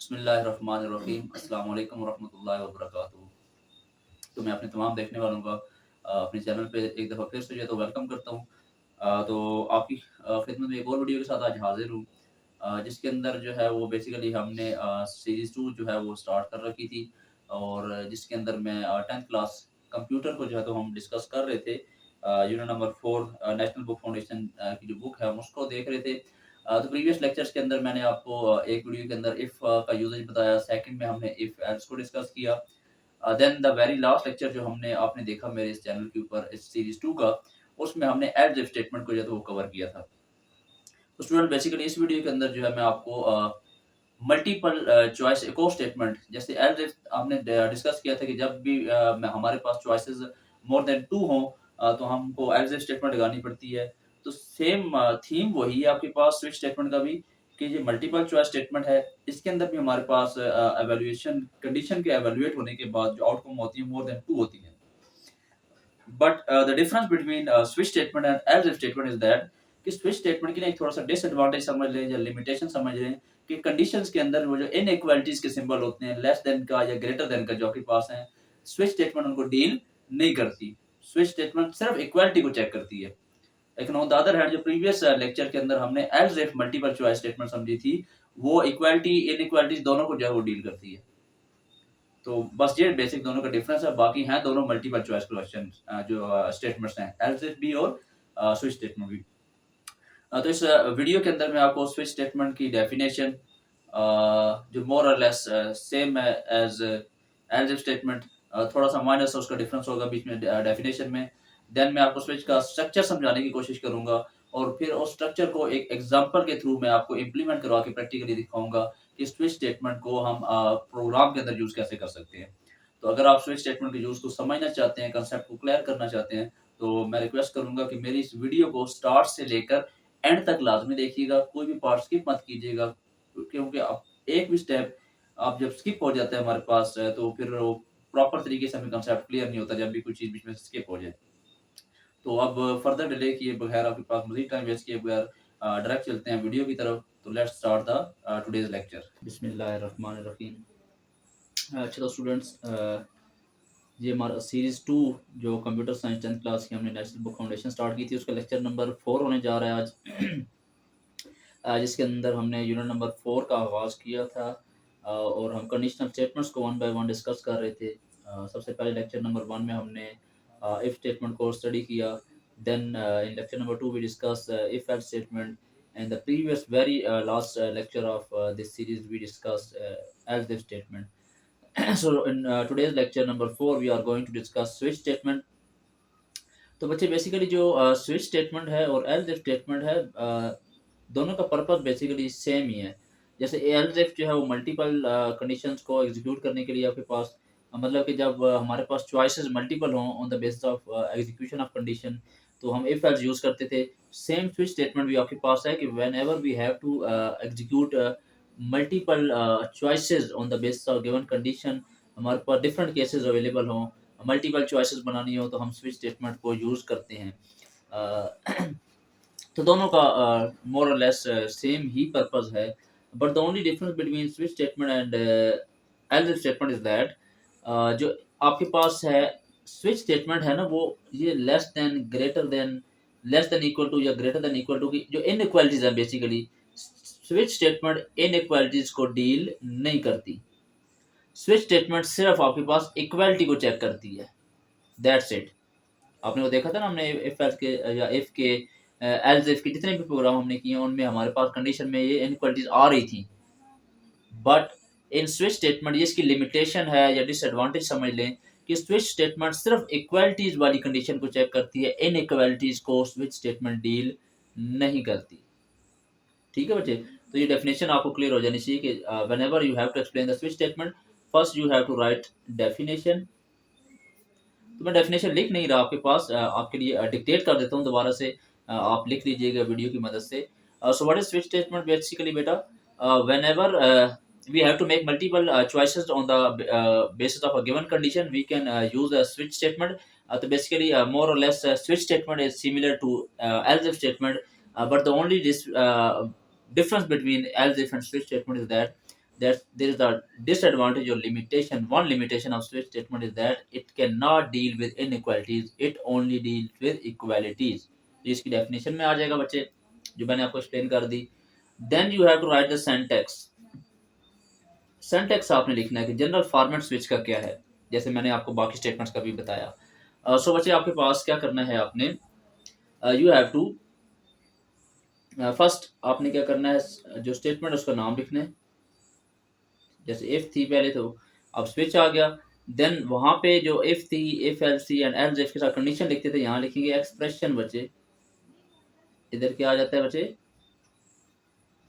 बिस्मिल्लाहिर्रहमानिर्रहीम अस्सलाम वालेकुम वरहमतुल्लाहि वबरकातुहू। तो मैं अपने तमाम देखने वालों का अपने चैनल पे एक दफ़ा फिर से जो है तो वेलकम करता हूँ। तो आपकी खिदमत में एक और वीडियो के साथ आज हाज़िर हूँ, जिसके अंदर जो है वो बेसिकली हमने सीरीज़ 2 जो है वो स्टार्ट कर रखी थी और जिसके अंदर मैं 10th क्लास कंप्यूटर को जो है तो हम डिस्कस कर रहे थे। Unit number 4 national book foundation की जो बुक है हम उसको देख रहे थे। तो प्रीवियस लेक्चर्स के अंदर मैंने आपको एक वीडियो के अंदर इफ का यूजेज बताया, सेकंड में हमने इफ एल्स को डिस्कस किया। Then the very last lecture जो हमने आपने देखा मेरे इस चैनल के ऊपर इस सीरीज 2 का, उसमें हमने एल्स इफ स्टेटमेंट को जो है तो वो कवर किया था। तो स्टूडेंट बेसिकली इस वीडियो के अंदर जो है मैं आपको मल्टीपल चॉइस एक और स्टेटमेंट जैसे एल्स इफ हमने डिस्कस किया था कि जब भी हमारे पास चॉइसेस मोर देन 2 हों, तो हमको एल्स इफ स्टेटमेंट लगानी पड़ती है। तो सेम थीम वही है आपके पास स्विच स्टेटमेंट का भी, कि ये मल्टीपल चॉइस स्टेटमेंट है। इसके अंदर भी हमारे पास एवैल्यूएशन कंडीशन के एवैल्यूएट होने के बाद जो आउटकम होती है मोर देन 2 होती है। But the difference between switch statement and else if statement is that कि स्विच स्टेटमेंट की ना एक थोड़ा सा डिसएडवांटेज समझ लें या लिमिटेशन समझ लें कि कंडीशंस के अंदर वो जो इनइक्वालिटीज के सिंबल होते हैं लेस देन का या ग्रेटर देन का जो आपके पास है, स्विच स्टेटमेंट उनको डील नहीं करती। स्विच स्टेटमेंट सिर्फ इक्वालिटी को चेक करती है। लेकिन ऑन द अदर हैंड जो प्रीवियस लेक्चर के अंदर हमने else if multiple choice statement समझी थी, वो इक्वालिटी इनइक्वालिटीज दोनों को जो है वो डील करती है। तो बस ये बेसिक दोनों का डिफरेंस है, बाकी हैं दोनों मल्टीपल चॉइस क्वेश्चन जो स्टेटमेंट्स हैं एल्स इफ भी और स्विच स्टेटमेंट भी। तो इस वीडियो के अंदर मैं आपको स्विच स्टेटमेंट की डेफिनेशन जो मोर और लेस सेम है एज एल्स इफ स्टेटमेंट, थोड़ा सा माइनस उसका डिफरेंस होगा बीच में डेफिनेशन में। देन मैं आपको स्विच का स्ट्रक्चर समझाने की कोशिश करूंगा और फिर उस स्ट्रक्चर को एक एग्जांपल के थ्रू मैं आपको इम्प्लीमेंट करवा के प्रैक्टिकली दिखाऊंगा कि स्विच स्टेटमेंट को हम प्रोग्राम के अंदर यूज कैसे कर सकते हैं। तो अगर आप स्विच स्टेटमेंट के यूज को समझना चाहते हैं, कंसेप्ट को क्लियर करना चाहते हैं, तो मैं रिक्वेस्ट करूंगा कि मेरी इस वीडियो को स्टार्ट से लेकर एंड तक लाजमी देखिएगा, कोई भी पार्ट स्किप मत कीजिएगा, क्योंकि आप एक भी स्टेप आप जब स्किप हो जाता है हमारे पास तो फिर वो प्रॉपर तरीके से हमें कंसेप्ट क्लियर नहीं होता जब भी कोई चीज़ बीच में स्किप हो जाए। तो अब फर्दर डिले किए बगैर, आपके पास मज़ीद टाइम वेस्ट किए बगैर डायरेक्ट चलते हैं वीडियो की तरफ। तो let's start the today's lecture. बिस्मिल्लाहिर्रहमानिर्रहीम। अच्छा तो स्टूडेंट्स, ये हमारा सीरीज़ 2 जो कंप्यूटर साइंस 10th क्लास की हमने नेशनल बुक फाउंडेशन स्टार्ट की थी, उसका लेक्चर नंबर 4 होने जा रहा है आज। जिसके अंदर हमने यूनिट नंबर 4 का आगाज़ किया था और हम कंडीशनल स्टेटमेंट्स को वन बाय वन डिस्कस कर रहे थे। सबसे पहले लेक्चर नंबर 1 में हमने इफ स्टेटमेंट को स्टडी किया। Then in lecture number 2 we discuss if else statement and the previous very last lecture of this series we discuss else if statement. So in today's lecture number 4 we are going to discuss switch statement। तो बच्चे basically जो switch statement है और else if statement है, दोनों का purpose basically same ही है। जैसे एल्स इफ जो है वो मल्टीपल कंडीशंस को एग्जीक्यूट करने के लिए आपके पास मतलब कि जब हमारे पास चॉइसेस मल्टीपल हों on the basis of execution of condition, तो हम इफ एल्स यूज करते थे। सेम स्विच स्टेटमेंट भी आपके पास है कि whenever we have to execute multiple choices on the basis of given condition, हमारे पास डिफरेंट केसेस अवेलेबल हों, मल्टीपल चॉइसेस बनानी हो, तो हम स्विच स्टेटमेंट को यूज़ करते हैं। तो दोनों का मोर और लेस सेम ही पर्पस है, but the only difference between switch statement and else statement is that जो आपके पास है स्विच स्टेटमेंट है ना, वो ये less than greater than less than equal to या ग्रेटर देन इक्वल टू की जो इनइक्वालिटीज है बेसिकली, स्विच स्टेटमेंट इनइक्वालिटीज को डील नहीं करती। स्विच स्टेटमेंट सिर्फ आपके पास इक्वालिटी को चेक करती है, दैट्स इट। आपने वो देखा था ना, हमने इफ एल्स के या इफ के एल्स इफ के जितने भी प्रोग्राम हमने किए उनमें हमारे पास कंडीशन में ये इनइक्वालिटीज आ रही थी, बट इन स्विच स्टेटमेंट ये इसकी लिमिटेशन है या डिसएडवांटेज समझ लें कि स्विच स्टेटमेंट सिर्फ इक्वालिटीज वाली कंडीशन को चेक करती है, इनइक्वालिटीज को स्विच स्टेटमेंट डील नहीं करती। ठीक है बच्चे, तो ये डेफिनेशन आपको क्लियर हो जानी चाहिए कि whenever you have to explain the switch statement, first you have to write definition. तो मैं डेफिनेशन लिख नहीं रहा आपके पास, आपके लिए डिक्टेट कर देता हूँ दोबारा से, आप लिख लीजिएगा वीडियो की मदद से। So what is switch statement basically बेटा, whenever we have to make multiple choices on the basis of a given condition, we can use a switch statement. So basically more or less switch statement is similar to else if statement, but the only difference between else if and switch statement is that that there is a disadvantage or limitation. One limitation of switch statement is that it cannot deal with inequalities, it only deals with equalities. तो इसकी definition में आ जाएगा बच्चे, जो मैंने आपको explain कर दी. Then you have to write the syntax. Syntax आपने लिखना है कि जनरल फॉर्मेट स्विच का क्या है, जैसे मैंने आपको बाकी स्टेटमेंट्स का भी बताया. सो बच्चे आपके पास क्या करना है, आपने यू हैव टू फर्स्ट आपने क्या करना है, जो स्टेटमेंट है उसका नाम लिखना है. जैसे इफ थी पहले, तो अब स्विच आ गया. देन वहां पे जो इफ थी, if else and else if के साथ कंडीशन लिखते थे, यहाँ लिखेंगे एक्सप्रेशन बच्चे. इधर क्या आ जाता है बच्चे,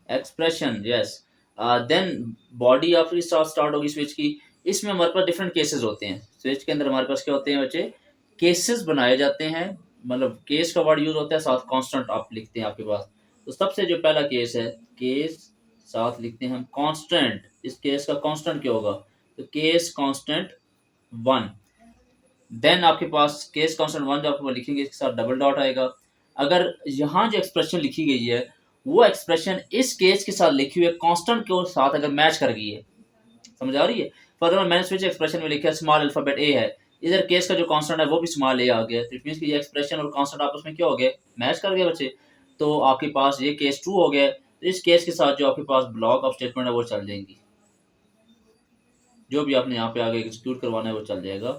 एक्सप्रेशन. यस. देन बॉडी आपकी स्टार्ट होगी स्विच की. इसमें हमारे पास डिफरेंट केसेस होते हैं. स्विच के अंदर हमारे पास क्या होते हैं बच्चे, केसेस बनाए जाते हैं. मतलब केस का वर्ड यूज होता है, साथ कांस्टेंट आप लिखते हैं आपके पास. तो सबसे जो पहला केस है, केस साथ लिखते हैं हम कांस्टेंट. इस केस का कांस्टेंट क्या होगा, तो केस कांस्टेंट 1. देन आपके पास केस कांस्टेंट 1 जो आप लिखेंगे, इसके साथ डबल डॉट आएगा. अगर यहाँ जो एक्सप्रेशन लिखी गई है, वो एक्सप्रेशन इस केस के साथ लिखी हुई है कांस्टेंट के साथ अगर मैच कर गई है, समझ आ रही है. फॉर एग्जाम्पल मैंने स्विच एक्सप्रेशन में लिखा है स्मॉल अल्फाबेट ए है, इधर केस का जो कांस्टेंट है वो भी स्मॉल ए आ गया, तो इट मींस कि ये एक्सप्रेशन और कांस्टेंट आपस में क्या हो गया, मैच कर गया बच्चे. तो आपके पास ये केस ट्रू हो गया. तो इस केस के साथ जो आपके पास ब्लॉक ऑफ स्टेटमेंट है वो चल जाएंगी. जो भी आपने यहाँ पे आगे एग्जीक्यूट करवाना है वो चल जाएगा.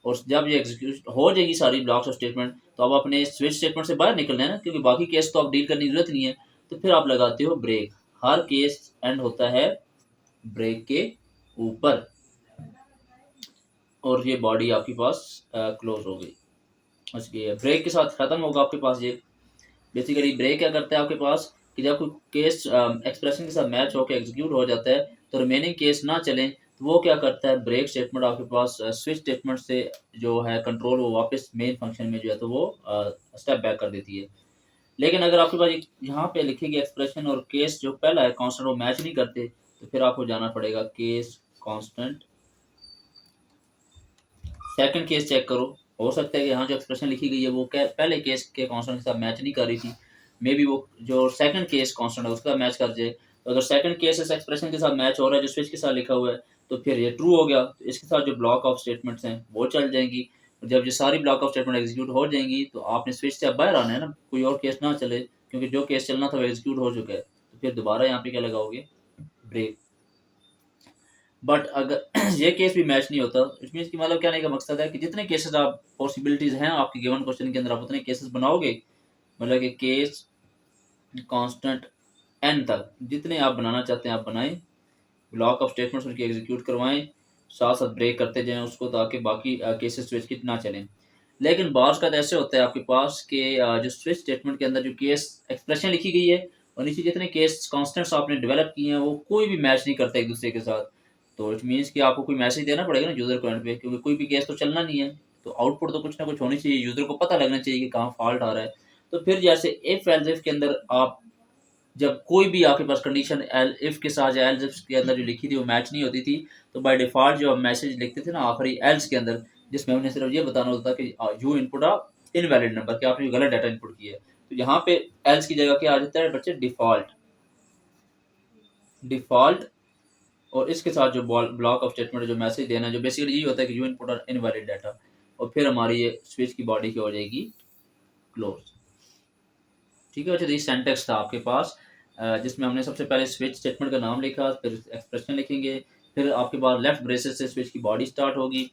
और जब ये एग्जीक्यूट हो जाएगी सारी ब्लॉक्स ऑफ स्टेटमेंट, तो अब अपने स्विच स्टेटमेंट से बाहर निकलना है ना, क्योंकि बाकी केस तो आप डील करने की जरूरत नहीं है. तो फिर आप लगाते हो ब्रेक. हर केस एंड होता है ब्रेक के ऊपर, और ये बॉडी आपके पास क्लोज हो गई. अच्छा, ब्रेक के साथ खत्म होगा आपके पास ये. बेसिकली ब्रेक क्या करता है आपके पास, कि जब कोई केस एक्सप्रेशन के साथ मैच होकर एग्जीक्यूट हो जाता है, तो रिमेनिंग केस ना चलें, तो वो क्या करता है, ब्रेक स्टेटमेंट आपके पास स्विच स्टेटमेंट से जो है कंट्रोल, वो वापस मेन फंक्शन में जो है तो वो स्टेप बैक कर देती है. लेकिन अगर आपके पास यहाँ पे लिखेगी एक्सप्रेशन और केस जो पहला है कांस्टेंट वो मैच नहीं करते, तो फिर आपको जाना पड़ेगा case constant. Second case check करो. हो सकता है कि यहाँ जो एक्सप्रेशन लिखी गई है वो पहले केस के कांस्टेंट के साथ मैच नहीं कर रही थी. मे बी वो जो सेकंड केस कांस्टेंट है उसका मैच कर जाए. तो अगर सेकंड केस इस एक्सप्रेशन के साथ मैच हो रहा है जो स्विच के साथ लिखा हुआ है, तो फिर ये ट्रू हो गया. तो इसके साथ जो ब्लॉक ऑफ स्टेटमेंट्स हैं वो चल जाएंगी. और जब ये सारी ब्लॉक ऑफ स्टेटमेंट एग्जीक्यूट हो जाएंगी, तो आपने स्विच से अब बाहर आना है ना, कोई और केस ना चले, क्योंकि जो केस चलना था वो एग्जीक्यूट हो चुका है. तो फिर दोबारा यहाँ पे क्या लगाओगे, ब्रेक. बट अगर ये केस भी मैच नहीं होता, इट मीन्स कि मतलब कहने का मकसद है कि जितने केसेस आप पॉसिबिलिटीज हैं आपके गिवन क्वेश्चन के अंदर, आप उतने केसेस बनाओगे. मतलब कि केस कांस्टेंट एन तक जितने आप बनाना चाहते हैं आप बनाएं. ब्लॉक ऑफ स्टेटमेंट्स उनकी एग्जीक्यूट करवाएं, साथ साथ ब्रेक करते जाएं उसको, ताकि बाकी केसेस स्विच की ना चलें. लेकिन बार्स का तो ऐसे होता है आपके पास कि जो स्विच स्टेटमेंट के अंदर जो केस एक्सप्रेशन लिखी गई है और नीचे जितने केस कांस्टेंट्स आपने डेवलप किए हैं वो कोई भी मैच नहीं करता एक दूसरे के साथ. तो इट मीन्स कि आपको कोई मैसेज देना पड़ेगा ना यूजर को एंड पे, क्योंकि कोई भी केस तो चलना नहीं है. तो आउटपुट तो कुछ ना कुछ होनी चाहिए, यूजर को पता लगना चाहिए कि कहाँ फॉल्ट आ रहा है. तो फिर जैसे इफ एल्स इफ के अंदर आप जब कोई भी आपके पास कंडीशन इफ के साथ या एल्स इफ के अंदर जो लिखी थी वो मैच नहीं होती थी, तो बाय डिफॉल्ट जो हम मैसेज लिखते थे ना आखिरी एल्स के अंदर, जिसमें हमने सिर्फ ये बताना होता था कि you input a invalid number, कि आपने गलत डाटा इनपुट किया है. तो यहाँ पे एल्स की जगह क्या आ जाता है बच्चे, डिफॉल्ट. डिफॉल्ट और इसके साथ जो ब्लॉक ऑफ स्टेटमेंट जो मैसेज देना है, जो बेसिकली यही होता है कि यू इनपुट इनवैलिड डाटा. और फिर हमारी ये स्विच की बॉडी की हो जाएगी क्लोज. ठीक है बच्चे, तो ये सेंटेक्स था आपके पास, जिसमें हमने सबसे पहले स्विच स्टेटमेंट का नाम लिखा, फिर एक्सप्रेशन लिखेंगे, फिर आपके पास लेफ्ट ब्रेसेस से स्विच की बॉडी स्टार्ट होगी,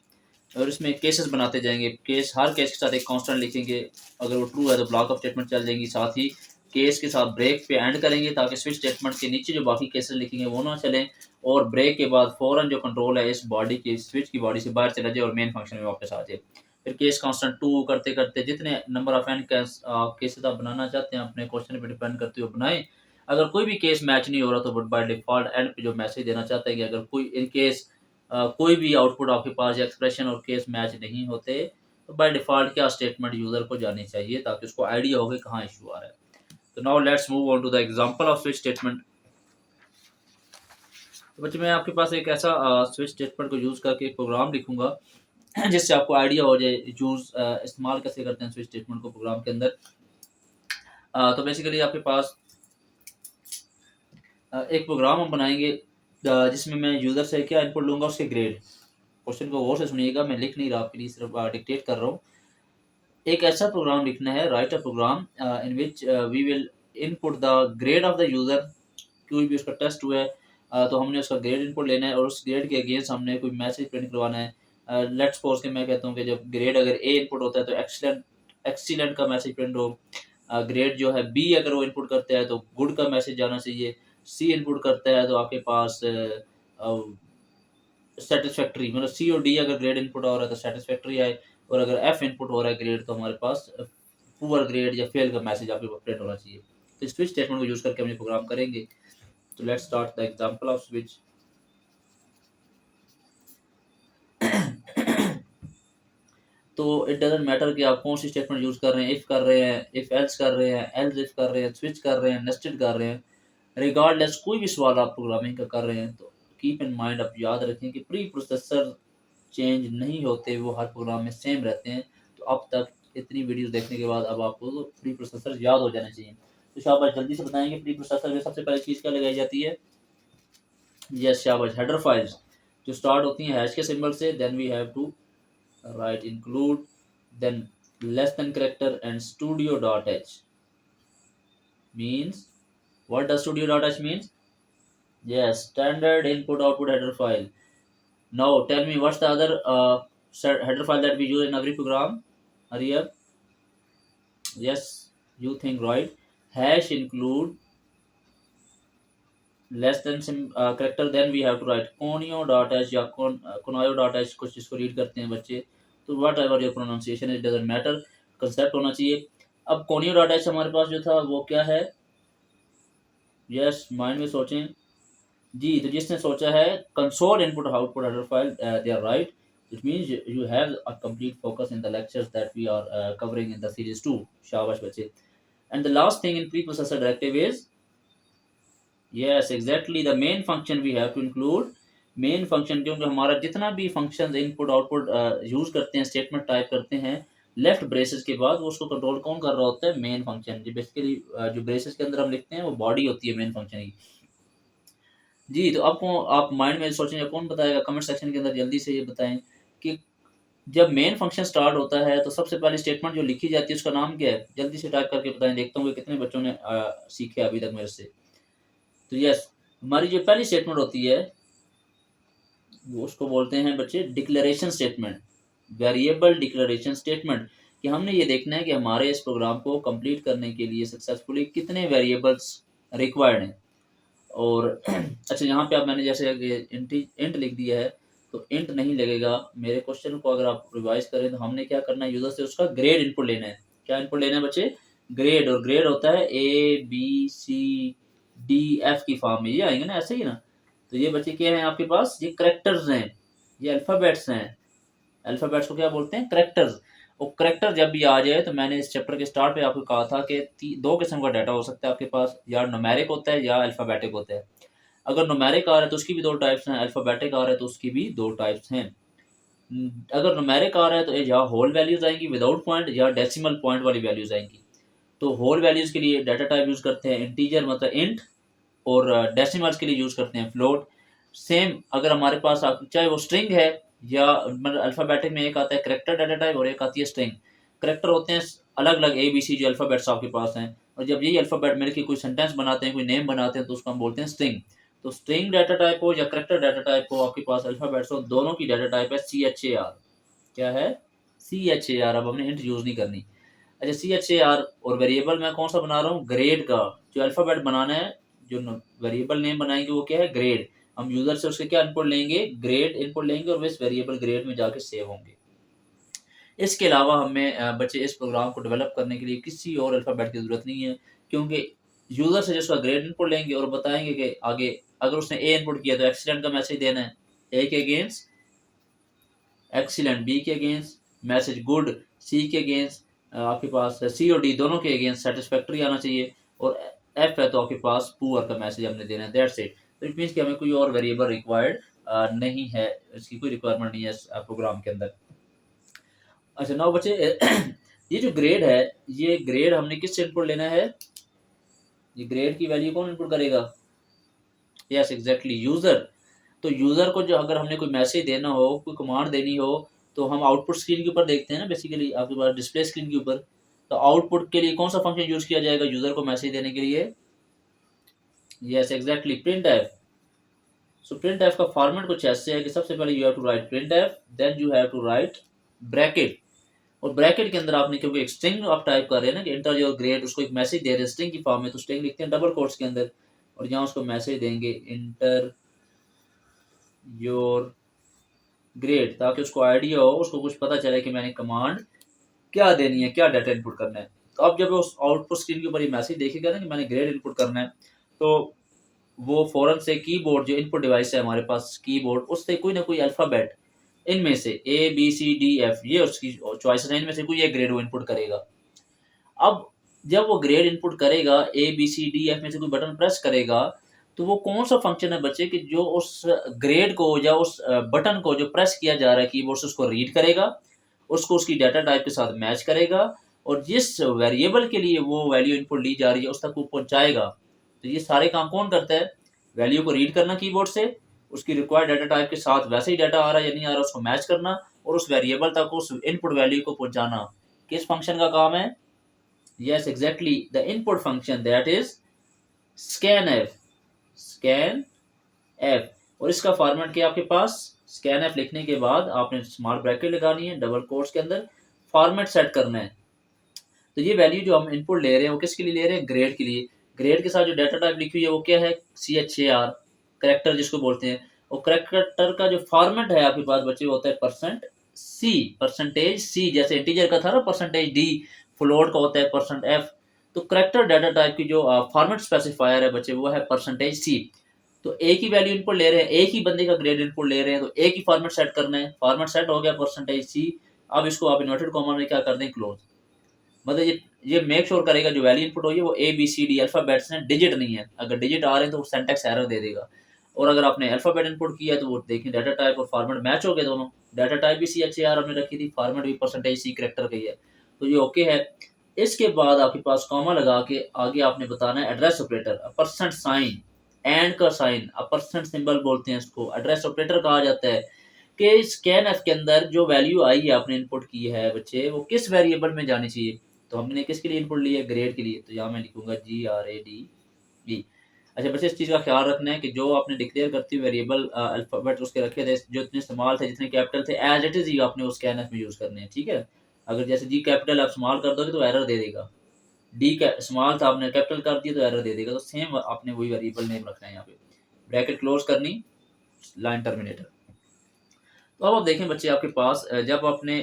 और इसमें केसेस बनाते जाएंगे. केस हर केस के साथ एक कांस्टेंट लिखेंगे. अगर वो ट्रू है तो ब्लॉक ऑफ स्टेटमेंट चल जाएंगी. साथ ही केस के साथ ब्रेक पे एंड करेंगे, ताकि स्विच स्टेटमेंट के नीचे जो बाकी केसेस लिखेंगे वो ना चलें. और ब्रेक के बाद फौरन जो कंट्रोल है इस बॉडी की स्विच की बॉडी से बाहर चला जाए और मेन फंक्शन में वापस आ जाए. फिर केस कांस्टेंट 2 करते करते जितने नंबर ऑफ एन केसेस आप बनाना चाहते हैं अपने क्वेश्चन पे डिपेंड करते हुए बनाएं. अगर कोई भी केस मैच नहीं हो रहा, तो बाय डिफॉल्ट एंड पे जो मैसेज देना चाहता है कि अगर कोई इन केस कोई भी आउटपुट आपके पास एक्सप्रेशन और केस मैच नहीं होते, तो बाय डिफॉल्ट क्या स्टेटमेंट यूजर को जानी चाहिए, ताकि उसको आइडिया हो कि कहाँ इशू आ रहा है. तो now let's move on to the example of switch statement. तो बच्चे मैं आपके पास एक ऐसा स्विच स्टेटमेंट को यूज करके एक प्रोग्राम लिखूंगा जिससे आपको आइडिया हो जाए यूज इस्तेमाल कैसे करते हैं स्विच स्टेटमेंट को प्रोग्राम के अंदर. तो बेसिकली आपके पास एक प्रोग्राम हम बनाएंगे जिसमें मैं यूज़र से क्या इनपुट लूँगा, उसके ग्रेड। क्वेश्चन को गौर से सुनिएगा, मैं लिख नहीं रहा आपके लिए, सिर्फ डिक्टेट कर रहा हूँ। एक ऐसा प्रोग्राम लिखना है, write a program in which we will input the grade of the user. कोई भी उसका टेस्ट हुआ है तो हमने उसका ग्रेड इनपुट लेना है और उस ग्रेड के अगेंस्ट हमने कोई मैसेज प्रिंट करवाना है। लेट्स सपोज कि मैं कहता हूँ कि जब ग्रेड अगर ए इनपुट होता है तो एक्सीलेंट एक्सीलेंट का मैसेज प्रिंट हो। ग्रेड जो है बी अगर वो इनपुट करता है तो गुड का मैसेज जाना चाहिए। सी इनपुट करता है तो आपके पास सेटिस्फैक्ट्री, मतलब सी और डी अगर ग्रेड इनपुट हो रहा है तो सेटिस्फैक्ट्री आए, और अगर एफ इनपुट हो रहा है ग्रेड तो हमारे पास पुअर ग्रेड या फेल का मैसेज आपके पास प्रिंट होना चाहिए। तो स्विच स्टेटमेंट को यूज करके हम ये प्रोग्राम करेंगे। तो let's start the example of switch. तो इट डजंट मैटर कि आप कौन सी स्टेटमेंट यूज कर रहे हैं, इफ कर रहे हैं, इफ एल्स कर रहे हैं, एल्स इफ कर रहे हैं, स्विच कर रहे हैं, नेस्टेड कर रहे हैं, रिगार्डलेस कोई भी सवाल आप प्रोग्रामिंग का कर रहे हैं तो कीप इन माइंड, आप याद रखें कि प्री प्रोसेसर चेंज नहीं होते, वो हर प्रोग्राम में सेम रहते हैं। तो अब तक इतनी वीडियोस देखने के बाद अब आपको तो प्री प्रोसेसर याद हो जाने चाहिए। तो शाबाश, जल्दी से बताएंगे प्री प्रोसेसर में सबसे पहले चीज़ क्या लगाई जाती है। यस शाबाश, हेडर फाइल्स जो स्टार्ट होती हैं हैश के सिंबल से, then we have to write include, then less than character and studio dot h means, what does studio dot h means? Yes, standard input output header file. Now tell me what's the other header file that we use in every program. Hurry up. Yes, you think right. Hash include less than character, then we have to write conio dot h या conio dot h, कुछ इसको read करते हैं बच्चे, तो what ever your pronunciation it doesn't matter, concept होना चाहिए। अब conio dot h हमारे पास जो था वो क्या है। यस, माइंड में सोचें जी। तो जिसने सोचा है console input output header file, they are right. It means you have a complete focus in the lectures that we are covering in the series 2। शाबाश बच्चे। And the last thing in preprocessor directive is, yes exactly, the main function we have to include. Main function, क्योंकि हमारा जितना भी function input output use करते हैं, statement type करते हैं लेफ्ट ब्रेसेस के बाद, वो उसको कंट्रोल कौन कर रहा होता है, मेन फंक्शन। जो बेसिकली जो ब्रेसेस के अंदर हम लिखते हैं वो बॉडी होती है मेन फंक्शन की। जी, तो आपको आप माइंड में सोचेंगे, कौन बताएगा, कमेंट सेक्शन के अंदर जल्दी से ये बताएं कि जब मेन फंक्शन स्टार्ट होता है तो सबसे पहली स्टेटमेंट जो लिखी जाती है उसका नाम क्या है। जल्दी से टाइप करके बताएं, देखता हूँ कि कितने बच्चों ने सीखे अभी तक मेरे से। तो यस, हमारी जो पहली स्टेटमेंट होती है वो उसको बोलते हैं बच्चे declaration statement, variable declaration statement. कि हमने ये देखना है कि हमारे इस प्रोग्राम को कंप्लीट करने के लिए सक्सेसफुली कितने वेरिएबल्स रिक्वायर्ड हैं। और अच्छा, यहाँ पे आप मैंने जैसे इंट लिख दिया है तो इंट नहीं लगेगा। मेरे क्वेश्चन को अगर आप रिवाइज करें तो हमने क्या करना है, यूजर से उसका ग्रेड इनपुट लेना है। क्या इनपुट लेना है बच्चे, ग्रेड। और ग्रेड होता है ABCDF की फॉर्म में, ये आएंगे ना, ऐसे ही ना। तो ये बच्चे क्या है आपके पास, ये करेक्टर्स हैं, ये अल्फाबेट्स हैं। अल्फाबेट्स को क्या बोलते हैं, करेक्टर्स। और करेक्टर जब भी आ जाए, तो मैंने इस चैप्टर के स्टार्ट पे आपको कहा था कि दो किस्म का डाटा हो सकता है आपके पास, या न्यूमेरिक होता है या अल्फाबेटिक होता है। अगर न्यूमेरिक आ रहा है तो उसकी भी दो टाइप्स हैं, अल्फाबेटिक आ रहा है तो उसकी भी दो टाइप्स हैं। अगर न्यूमेरिक आ रहा है तो या होल वैल्यूज आएंगी विदाउट पॉइंट, या डेसिमल पॉइंट वाली वैल्यूज आएंगी। तो होल वैल्यूज के लिए डाटा टाइप यूज करते हैं इंटीजर मतलब इंट, और डेसिमल्स के लिए यूज करते हैं फ्लोट। सेम अगर हमारे पास चाहे वो स्ट्रिंग है या मतलब अल्फाबेटिक में एक आता है करेक्टर डाटा टाइप और एक आती है स्ट्रिंग। करेक्टर होते हैं अलग अलग ABC जो अल्फाबेट्स आपके पास हैं, और जब यही अल्फाबेट मिलकर कोई सेंटेंस बनाते हैं, कोई नेम बनाते हैं, तो उसको हम बोलते हैं स्ट्रिंग। तो स्ट्रिंग डाटा टाइप हो या करेक्टर डाटा टाइप हो, आपके पास अल्फाबेट्स हो, दोनों की डाटा टाइप है CHAR। क्या है, CHAR। अब हमने इंट यूज नहीं करनी। अच्छा, CHAR। और वेरिएबल मैं कौन सा बना रहा हूँ, ग्रेड का। जो अल्फाबेट बनाना है, जो वेरिएबल नेम बनाएंगे वो क्या है, ग्रेड। हम यूजर से उसके क्या इनपुट लेंगे, ग्रेड इनपुट लेंगे, और इस वेरिएबल ग्रेड में जाके सेव होंगे। इसके अलावा हमें बच्चे इस प्रोग्राम को डेवलप करने के लिए किसी और अल्फाबेट की जरूरत नहीं है, क्योंकि यूजर से जिसका ग्रेड इनपुट लेंगे और बताएंगे कि आगे अगर उसने A इनपुट किया तो एक्सीलेंट का मैसेज देना है A के अगेंस्ट, एक्सीलेंट B के अगेंस्ट, मैसेज गुड C के अगेंस्ट, आपके पास C और D दोनों के अगेंस्ट सेटिस्फैक्ट्री आना चाहिए, और F है तो आपके पास पुअर का मैसेज हमने देना है, दैट्स इट। तो इट मीन्स कि हमें कोई और वेरिएबल रिक्वायर्ड नहीं है, इसकी कोई रिक्वायरमेंट नहीं है प्रोग्राम के अंदर। अच्छा नाउ बच्चे ये जो ग्रेड है, ये ग्रेड हमने किससे इनपुट लेना है, ये ग्रेड की वैल्यू कौन इनपुट करेगा, यस एग्जैक्टली यूजर। तो यूज़र को जो अगर हमने कोई मैसेज देना हो, कोई कमांड देनी हो, तो हम आउटपुट स्क्रीन के ऊपर देखते हैं ना, बेसिकली आपके पास डिस्प्ले स्क्रीन के ऊपर। तो आउटपुट के लिए कौन सा फंक्शन यूज़ किया जाएगा यूज़र को मैसेज देने के लिए? Yes exactly, print F. So print F का फॉर्मेट कुछ ऐसे है कि सबसे पहले you have to write print F, then you have to write bracket. और ब्रैकेट के अंदर आपने, क्योंकि एक स्ट्रिंग आप टाइप कर रहे हैं ना कि इंटर योर ग्रेड, उसको एक मैसेज दे रहे हैं स्ट्रिंग की फॉर्म में, तो स्ट्रिंग लिखते हैं डबल कोट्स के अंदर, और यहाँ उसको मैसेज देंगे इंटर योर ग्रेड, ताकि उसको आइडिया हो, उसको कुछ पता चले कि मैंने कमांड क्या देनी है, क्या डाटा इनपुट करना है। तो अब जब उस आउटपुट स्क्रीन के ऊपर ये मैसेज देखेगा ना कि मैंने ग्रेड इनपुट करना है, तो वो फौरन से कीबोर्ड, जो इनपुट डिवाइस है हमारे पास कीबोर्ड, उससे कोई ना कोई अल्फ़ाबेट इनमें से A B C D F, ये उसकी चॉइसेस हैं, इनमें से कोई एक ग्रेड वो इनपुट करेगा। अब जब वो ग्रेड इनपुट करेगा, A B C D F में से कोई बटन प्रेस करेगा, तो वो कौन सा फंक्शन है बच्चे कि जो उस ग्रेड को या उस बटन को जो प्रेस किया जा रहा है कीबोर्ड से, उसको रीड करेगा, उसको उसकी डाटा टाइप के साथ मैच करेगा, और जिस वेरिएबल के लिए वो वैल्यू इनपुट ली जा रही है उस तक वो पहुंचाएगा। तो ये सारे काम कौन करता है? वैल्यू को रीड करना कीबोर्ड से, उसकी रिक्वायर्ड डाटा टाइप के साथ वैसे ही डाटा आ रहा है या नहीं आ रहा उसको मैच करना, और उस वेरिएबल तक उस इनपुट वैल्यू को पहुंचाना। किस फंक्शन का काम है? Yes exactly, the input function, that is scanf। scanf, और इसका फॉर्मेट क्या आपके पास? scanf लिखने के बाद आपने स्मॉल ब्रैकेट लगानी है, डबल कोट्स के अंदर फॉर्मेट सेट करना है। तो ये वैल्यू जो हम इनपुट ले रहे हैं वो किसके लिए ले रहे हैं? ग्रेड के लिए। ग्रेड के साथ जो डाटा टाइप लिखी हुई है वो क्या है? CHAR, करेक्टर जिसको बोलते हैं। और करेक्टर का जो फॉर्मेट है आपके पास बच्चे, वो होता है %C, %C, जैसे इंटीजर का था ना %D, फ्लोट का होता है %F। तो करेक्टर डाटा टाइप की जो फॉर्मेट स्पेसिफायर है बच्चे, वो है %C। तो एक ही वैल्यू इनपुट ले रहे हैं, एक ही बंदे का ग्रेड इनपुट ले रहे हैं, तो एक ही फॉर्मेट सेट करना है। फॉर्मेट सेट हो गया %C। अब इसको आप इन्वर्टेड कॉमा में क्या कर दें? क्लोज। मतलब ये मेक श्योर करेगा जो वैल्यू इनपुट हुई है वो A B C D alphabets हैं, डिजिट नहीं है। अगर डिजिट आ रहे हैं तो वो सिंटैक्स एरर दे देगा। और अगर आपने अल्फाबेट इनपुट किया है तो वो देखिए डाटा टाइप और फॉर्मेट मैच हो गए दोनों। डाटा टाइप भी CHAR हमने रखी थी, फॉर्मेट भी %C करेक्टर का ही है, तो ये ओके है। इसके बाद आपके पास कॉमा लगा के आगे आपने बताना है एड्रेस ऑपरेटर, %साइन, एंड का साइन, %सिंबल बोलते हैं इसको, एड्रेस ऑपरेटर कहा जाता है। कि स्कैनफ के अंदर जो वैल्यू आई है आपने इनपुट की है बच्चे, वो किस वेरिएबल में जानी चाहिए? तो हमने किसके लिए इनपुट ली है? ग्रेड के लिए। तो यहाँ मैं लिखूंगा GRADE। अच्छा बच्चे, इस चीज़ का ख्याल रखना है कि जो आपने डिक्लेयर करती हुई वेरिएबल अल्फाबेट उसके रखे थे, जो इतने इस्तेमाल थे, जितने कैपिटल थे, एज इट इज ही आपने उस स्कैनफ में यूज़ करने हैं, ठीक है। अगर जैसे जी कैपिटल आप इस्तेमाल कर दोगे तो एरर दे देगा, डी स्मॉल था आपने कैपिटल कर दिया तो एरर दे देगा। तो सेम आपने वही वेरिएबल नेम रखना है यहाँ पे, ब्रैकेट क्लोज करनी, लाइन टर्मिनेटर। तो अब आप देखें बच्चे, आपके पास जब आपने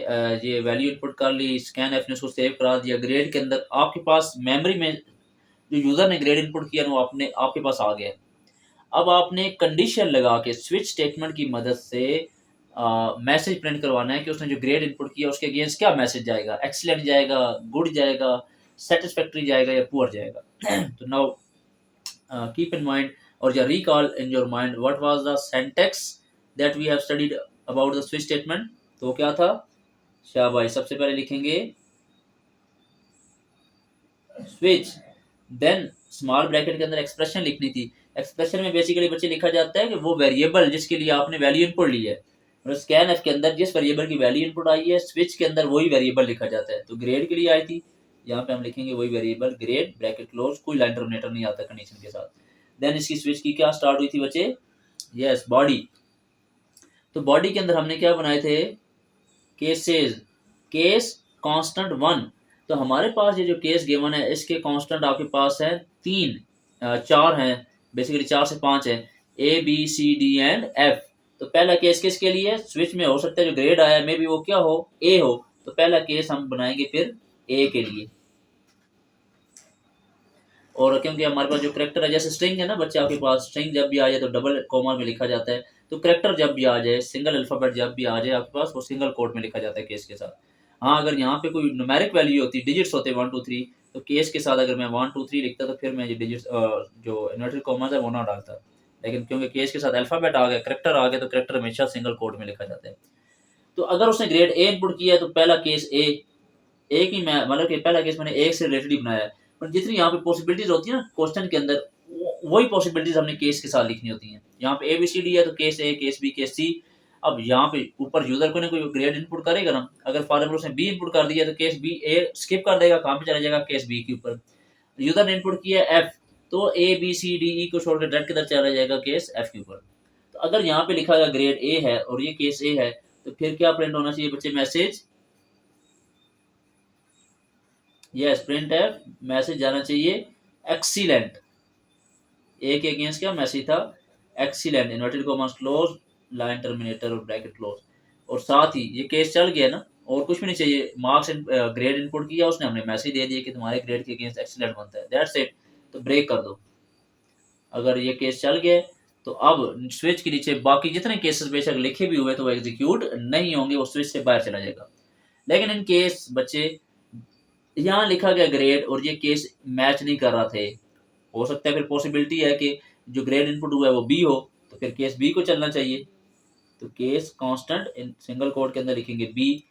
ये वैल्यू इनपुट कर ली, स्कैन एफ ने उसको सेव करा दिया, ग्रेड के अंदर आपके पास मेमोरी में जो यूज़र ने ग्रेड इनपुट किया वो आपके पास आ गया। अब आपने कंडीशन लगा के स्विच स्टेटमेंट की मदद से मैसेज प्रिंट करवाना है कि उसने जो ग्रेड इनपुट किया उसके अगेंस्ट क्या मैसेज जाएगा, एक्सीलेंट जाएगा, गुड जाएगा, सेटिस्फैक्ट्री जाएगा या पुअर जाएगा। तो नाउ कीप इन माइंड और या recall in your mind what was the syntax that we have studied about the switch statement. तो वो क्या था? शाबाश, सबसे पहले लिखेंगे स्विच, देन स्मॉल ब्रैकेट के अंदर एक्सप्रेशन लिखनी थी। एक्सप्रेशन में बेसिकली बच्चे लिखा जाता है कि वो वेरिएबल जिसके लिए आपने वैल्यू इनपुट ली है, मतलब स्कैन एफ के अंदर जिस वेरिएबल की वैल्यू इनपुट आई है, स्विच के अंदर वही वेरिएबल लिखा जाता है। तो ग्रेड के लिए आई थी, यहाँ पे हम लिखेंगे वही वेरिएबल ग्रेड, ब्रैकेट क्लोज, कोई लाइन टर्मिनेटर नहीं आता कंडीशन के साथ। देन इसकी स्विच की क्या स्टार्ट हुई थी बच्चे? Yes, body. तो बॉडी के अंदर हमने क्या बनाए थे? Cases, case constant 1। तो हमारे पास ये जो केस गिवन है इसके कांस्टेंट आपके पास है 3, 4 हैं, बेसिकली 4 से 5 है, A B C D and F। तो पहला केस किसके लिए? स्विच में हो सकता है जो ग्रेड आया मे बी वो क्या हो? A हो। तो पहला केस हम बनाएंगे फिर A के लिए। और क्योंकि हमारे पास जो करेक्टर है, जैसे स्ट्रिंग है ना बच्चे, आपके पास स्ट्रिंग जब भी आ जाए तो डबल कॉमा में लिखा जाता है, तो करेक्टर जब भी आ जाए, सिंगल अल्फाबेट जब भी आ जाए आपके पास, वो सिंगल कोट में लिखा जाता है केस के साथ। हाँ, अगर यहाँ पे कोई न्यूमेरिक वैल्यू होती, डिजिट्स होते 1 2 3, तो केस के साथ अगर मैं 1 2 3 लिखता तो फिर मैं ये डिजिट्स जो इन्वर्टेड कॉमास है वो ना डालता। लेकिन क्योंकि केस के साथ अल्फाबेट आ गया, करेक्टर आ गया, तो करेक्टर हमेशा सिंगल कोट में लिखा जाता है। तो अगर उसने ग्रेड ए इनपुट किया है तो पहला केस ए, एक ही मैं मतलब कि पहला केस मैंने एक से रिलेटेड ही बनाया है। पर जितनी यहाँ पे पॉसिबिलिटीज होती है ना क्वेश्चन के अंदर, वही पॉसिबिलिटीज हमने केस के साथ लिखनी होती हैं। यहाँ पे ABCD है तो case A, case B, case C। अब यहाँ पे ऊपर यूजर को ना कोई ग्रेड इनपुट करेगा ना, अगर फॉर एग्जाम्पल उसने B इनपुट कर दिया तो केस B A स्किप कर देगा, कहाँ पे चला जाएगा केस B के ऊपर। यूजर ने इनपुट किया F, तो ABCDE को छोड़कर डायरेक्ट किधर चला जाएगा, केस F के ऊपर। तो अगर यहाँ पे लिखा गया ग्रेड A है और ये केस A है, तो फिर क्या प्रिंट होना चाहिए बच्चे, message, yes print F, message जाना चाहिए एक्सीलेंट। ए के अगेंस्ट क्या मैसेज था, excellent, inverted commas close, line terminator और ब्रैकेट क्लोज। और साथ ही ये केस चल गया ना, और कुछ भी नहीं चाहिए, मार्क्स ग्रेड इनपुट किया उसने, हमने मैसेज दे दिया कि तुम्हारे ग्रेड के अगेंस्ट एक्सीलेंट बनता है, दैट्स इट। तो ब्रेक कर दो। अगर ये केस चल गया तो अब स्विच के नीचे बाकी जितने केसेस बेशक लिखे भी हुए तो वो एग्जीक्यूट नहीं होंगे, वो स्विच से बाहर चला जाएगा। लेकिन इन केस बच्चे यहाँ लिखा गया ग्रेड और ये केस मैच नहीं कर रहा थे, हो सकता है फिर पॉसिबिलिटी है कि जो ग्रेड इनपुट हुआ है वो बी हो, तो फिर केस बी को चलना चाहिए। तो case constant in single code के अंदर लिखेंगे बी।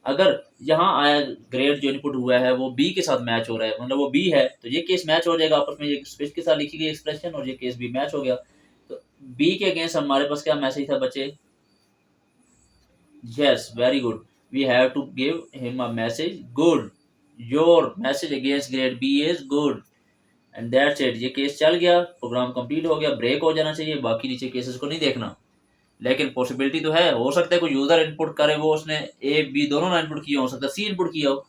अगर यहाँ आया ग्रेड जो इनपुट हुआ है वो बी के साथ मैच हो रहा है, मतलब वो बी है, तो ये केस मैच हो जाएगा आपस में, ये स्विच के साथ लिखी गई एक्सप्रेशन और ये केस बी मैच हो गया। तो बी के अगेंस्ट हमारे पास क्या मैसेज था बच्चे, yes very good, we have to give him a message good, your message against grade B is good, and that's it. ये केस चल गया, प्रोग्राम कंप्लीट हो गया, ब्रेक हो जाना चाहिए, बाकी नीचे केसेस को नहीं देखना। लेकिन पॉसिबिलिटी तो है, हो सकता है कोई यूजर इनपुट करे, वो उसने ए बी दोनों ना इनपुट किया हो सकता है सी इनपुट किया हो,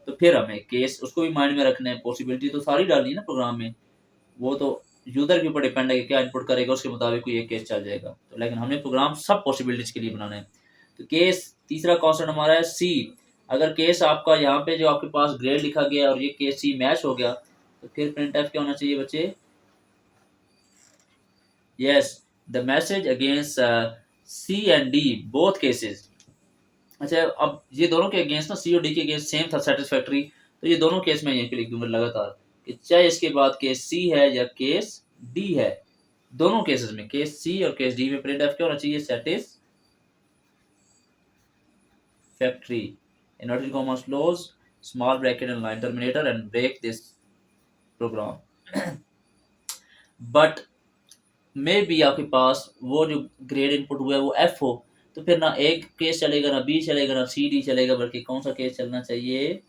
तो फिर हमें केस उसको भी माइंड में रखना है। पॉसिबिलिटी तो सारी डालनी है ना प्रोग्राम में, वो तो यूजर के ऊपर डिपेंड है कि क्या इनपुट करेगा, उसके मुताबिक ये केस चल जाएगा। तो लेकिन हमने प्रोग्राम सब पॉसिबिलिटीज के लिए बनाना है। तो केस तीसरा कॉन्स्टेंट हमारा है सी। अगर केस आपका यहाँ पे जो आपके पास ग्रेड लिखा गया और ये केस सी मैच हो गया, तो फिर प्रिंट एफ क्या होना चाहिए बच्चे, yes the message against C and D both cases. अच्छा अब ये दोनों के अगेंस्ट ना, सी और डी के अगेंस्ट सेम था सेटिस्फैक्ट्री, तो ये दोनों केस में यहीं पे लिख दूंगा लगातार कि चाहे इसके बाद केस सी है या केस डी है, दोनों केसेस में केस सी और केस डी में प्रिंट एफ क्या होना चाहिए, satisfactory, inverted commas close, small bracket and line terminator and break this program. But maybe आपके पास वो जो ग्रेड इनपुट हुआ है वो एफ हो, तो फिर ना एक केस चलेगा, ना बी चलेगा, ना सी डी चलेगा, बल्कि कौन सा केस चलना चाहिए,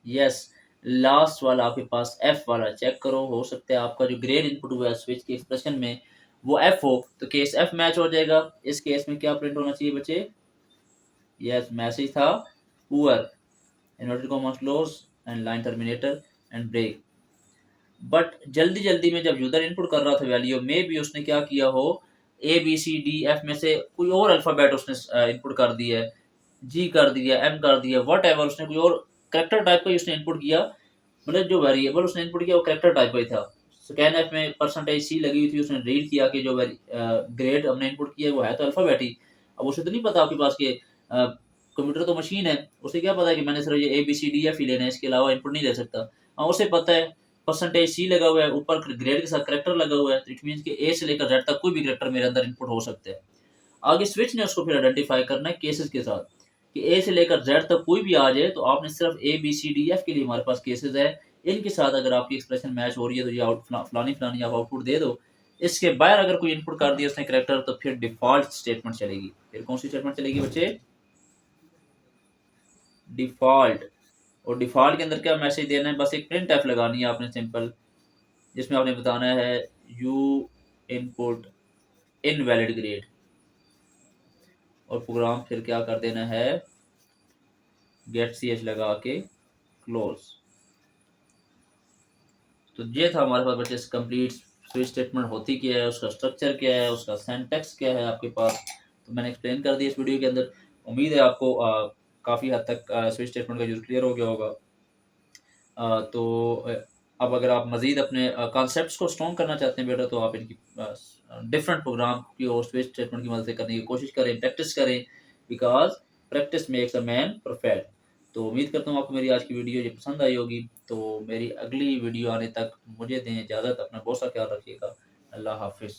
यस लास्ट वाला आपके पास एफ वाला। चेक करो, हो सकता है आपका जो ग्रेड इनपुट हुआ है स्विच के एक्सप्रेशन में वो एफ हो, तो केस एफ मैच हो जाएगा। इस केस में क्या प्रिंट होना चाहिए बच्चे, यस मैसेज था poor, inverted commas close and line terminator and break. But जल्दी जल्दी में जब यूजर इनपुट कर रहा था वैल्यू में भी उसने क्या किया हो, ABCDF में से कोई और अल्फाबेट उसने इनपुट कर दिया है, जी कर दिया, एम कर दिया, वट एवर, उसने कोई और करेक्टर टाइप का ही उसने इनपुट किया, मतलब जो वेरिएबल उसने इनपुट किया वो करेक्टर टाइप का ही था। स्कैन एफ में परसेंटेज सी लगी हुई थी, उसने रीड किया कि जो ग्रेड हमने इनपुट किया वो है तो अल्फाबेट ही। अब उसे तो नहीं पता आपके पास के कंप्यूटर तो मशीन है, उसे क्या पता है कि मैंने सिर्फ ये ABCDF ही लेना है, इसके अलावा इनपुट नहीं दे सकता। हाँ उसे पता है परसेंटेज सी लगा हुआ है, ऊपर ग्रेड के साथ करेक्टर लगा हुआ है, तो इट मींस कि ए से लेकर जेड तक कोई भी करेक्टर मेरे अंदर इनपुट हो सकते हैं। आगे स्विच ने उसको फिर आइडेंटिफाई करना है केसेस के साथ कि ए से लेकर जेड तक कोई भी आ जाए, तो आपने सिर्फ ABCDF के लिए हमारे पास केसेस है, इनके साथ अगर आपकी एक्सप्रेशन मैच हो रही है तो ये आउट फलानी फलानी आप आउटपुट दे दो। इसके बाहर अगर कोई इनपुट कर दिया उसने करेक्टर, तो फिर डिफॉल्ट स्टेटमेंट चलेगी। फिर कौन सी स्टेटमेंट चलेगी बच्चे, डिफॉल्ट। और डिफॉल्ट के अंदर क्या मैसेज देना है, बस एक प्रिंट एफ लगानी है आपने सिंपल, जिसमें आपने बताना है यू इनपुट इनवैलिड ग्रेड, और प्रोग्राम फिर क्या कर देना है, गेट ch लगा के क्लोज। तो ये था हमारे पास बच्चे कंप्लीट स्विच स्टेटमेंट होती क्या है, उसका स्ट्रक्चर क्या है, उसका सिंटैक्स क्या है आपके पास, तो मैंने एक्सप्लेन कर दिया इस वीडियो के अंदर। उम्मीद है आपको काफ़ी हद तक स्विच स्टेटमेंट का यूज़ क्लियर हो गया होगा। तो अब अगर आप मज़ीद अपने कॉन्सेप्ट्स को स्ट्रॉन्ग करना चाहते हैं बेटा, तो आप इनकी डिफरेंट प्रोग्राम की और स्विच स्टेटमेंट की मदद से करने की कोशिश करें, प्रैक्टिस करें, because practice makes a man perfect. तो उम्मीद करता हूँ आपको मेरी आज की वीडियो ये पसंद आई होगी। तो मेरी अगली वीडियो आने तक मुझे दें इजाज़त, अपना बहुत सा ख्याल रखिएगा। अल्लाह हाफिज़।